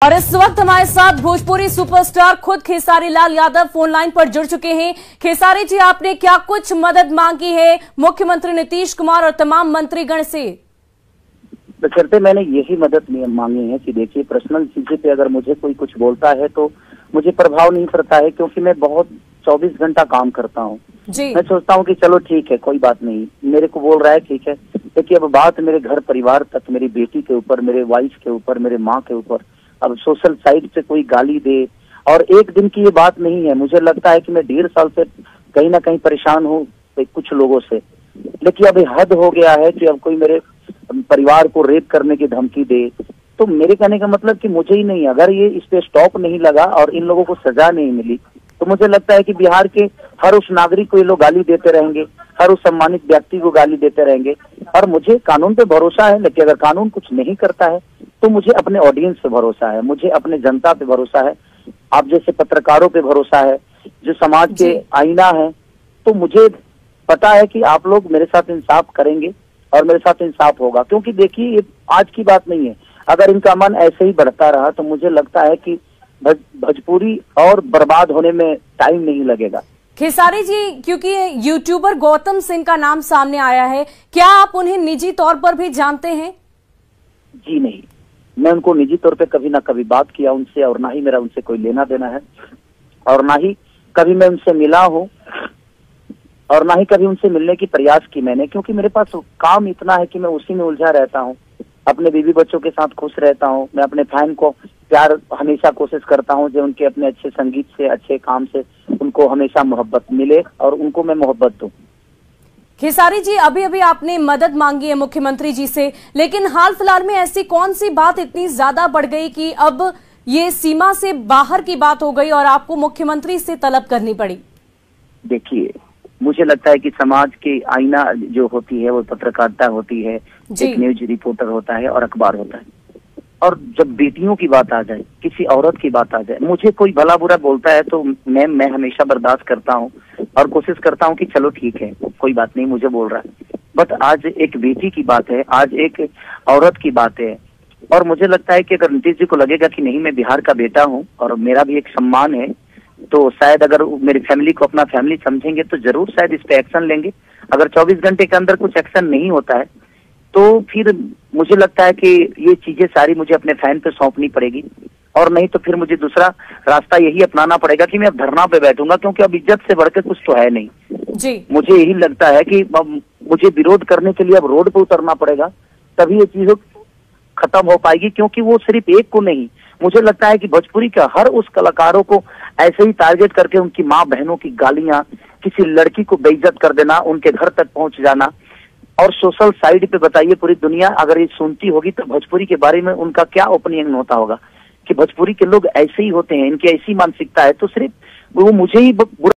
और इस वक्त हमारे साथ भोजपुरी सुपरस्टार खुद खेसारी लाल यादव फोन लाइन पर जुड़ चुके हैं। खेसारी जी, आपने क्या कुछ मदद मांगी है मुख्यमंत्री नीतीश कुमार और तमाम मंत्रीगण से? बशर्ते मैंने यही मदद मांगी है कि देखिए, पर्सनल चीजें पे अगर मुझे कोई कुछ बोलता है तो मुझे प्रभाव नहीं पड़ता है, क्योंकि मैं बहुत 24 घंटा काम करता हूँ। मैं सोचता हूँ कि चलो ठीक है, कोई बात नहीं, मेरे को बोल रहा है ठीक है, लेकिन अब बात मेरे घर परिवार तक, मेरी बेटी के ऊपर, मेरे वाइफ के ऊपर, मेरे माँ के ऊपर, अब सोशल साइड से कोई गाली दे, और एक दिन की ये बात नहीं है। मुझे लगता है कि मैं 1.5 साल से कहीं ना कहीं परेशान हूँ कुछ लोगों से, लेकिन अब हद हो गया है कि अब कोई मेरे परिवार को रेप करने की धमकी दे, तो मेरे कहने का मतलब कि मुझे ही नहीं, अगर ये इस पे स्टॉप नहीं लगा और इन लोगों को सजा नहीं मिली, तो मुझे लगता है कि बिहार के हर उस नागरिक को ये लोग गाली देते रहेंगे, हर उस सम्मानित व्यक्ति को गाली देते रहेंगे। और मुझे कानून पे भरोसा है, लेकिन अगर कानून कुछ नहीं करता है तो मुझे अपने ऑडियंस पे भरोसा है, मुझे अपने जनता पे भरोसा है, आप जैसे पत्रकारों पे भरोसा है, जो समाज के आईना है। तो मुझे पता है कि आप लोग मेरे साथ इंसाफ करेंगे और मेरे साथ इंसाफ होगा, क्योंकि देखिए ये आज की बात नहीं है। अगर इनका मन ऐसे ही बढ़ता रहा तो मुझे लगता है कि भोजपुरी और बर्बाद होने में टाइम नहीं लगेगा। खेसारी जी, क्योंकि यूट्यूबर गौतम सिंह का नाम सामने आया है, क्या आप उन्हें निजी तौर पर भी जानते हैं? जी नहीं, मैं उनको निजी तौर पे कभी ना कभी बात किया उनसे, और ना ही मेरा उनसे कोई लेना देना है, और ना ही कभी मैं उनसे मिला हूँ, और ना ही कभी उनसे मिलने की प्रयास की मैंने, क्योंकि मेरे पास काम इतना है कि मैं उसी में उलझा रहता हूँ। अपने बीवी बच्चों के साथ खुश रहता हूँ। मैं अपने फैन को प्यार हमेशा कोशिश करता हूँ जो उनके अपने अच्छे संगीत से, अच्छे काम से उनको हमेशा मोहब्बत मिले और उनको मैं मोहब्बत दूं। खेसारी जी, अभी अभी आपने मदद मांगी है मुख्यमंत्री जी से, लेकिन हाल फिलहाल में ऐसी कौन सी बात इतनी ज्यादा बढ़ गई कि अब ये सीमा से बाहर की बात हो गई और आपको मुख्यमंत्री से तलब करनी पड़ी? देखिए, मुझे लगता है कि समाज के आईना जो होती है वो पत्रकारिता होती है, एक न्यूज रिपोर्टर होता है और अखबार होता है। और जब बेटियों की बात आ जाए, किसी औरत की बात आ जाए, मुझे कोई भला बुरा बोलता है तो मैं हमेशा बर्दाश्त करता हूँ और कोशिश करता हूँ कि चलो ठीक है, कोई बात नहीं, मुझे बोल रहा है। बट आज एक बेटी की बात है, आज एक औरत की बात है, और मुझे लगता है कि अगर नीतीश जी को लगेगा कि नहीं, मैं बिहार का बेटा हूँ और मेरा भी एक सम्मान है, तो शायद अगर मेरी फैमिली को अपना फैमिली समझेंगे तो जरूर शायद इस पे एक्शन लेंगे। अगर 24 घंटे के अंदर कुछ एक्शन नहीं होता है तो फिर मुझे लगता है कि ये चीजें सारी मुझे अपने फैन पे सौंपनी पड़ेगी, और नहीं तो फिर मुझे दूसरा रास्ता यही अपनाना पड़ेगा कि मैं अब धरना पे बैठूंगा, क्योंकि अब इज्जत से बढ़कर कुछ तो है नहीं। जी, मुझे यही लगता है कि मुझे विरोध करने के लिए अब रोड पे उतरना पड़ेगा, तभी ये चीज खत्म हो पाएगी। क्योंकि वो सिर्फ एक को नहीं, मुझे लगता है कि भोजपुरी का हर उस कलाकारों को ऐसे ही टारगेट करके उनकी माँ बहनों की गालियां, किसी लड़की को बेइज्जत कर देना, उनके घर तक पहुंच जाना, और सोशल साइड पे बताइए पूरी दुनिया अगर ये सुनती होगी तो भोजपुरी के बारे में उनका क्या ओपिनियन होता होगा कि भोजपुरी के लोग ऐसे ही होते हैं, इनकी ऐसी मानसिकता है, तो सिर्फ वो मुझे ही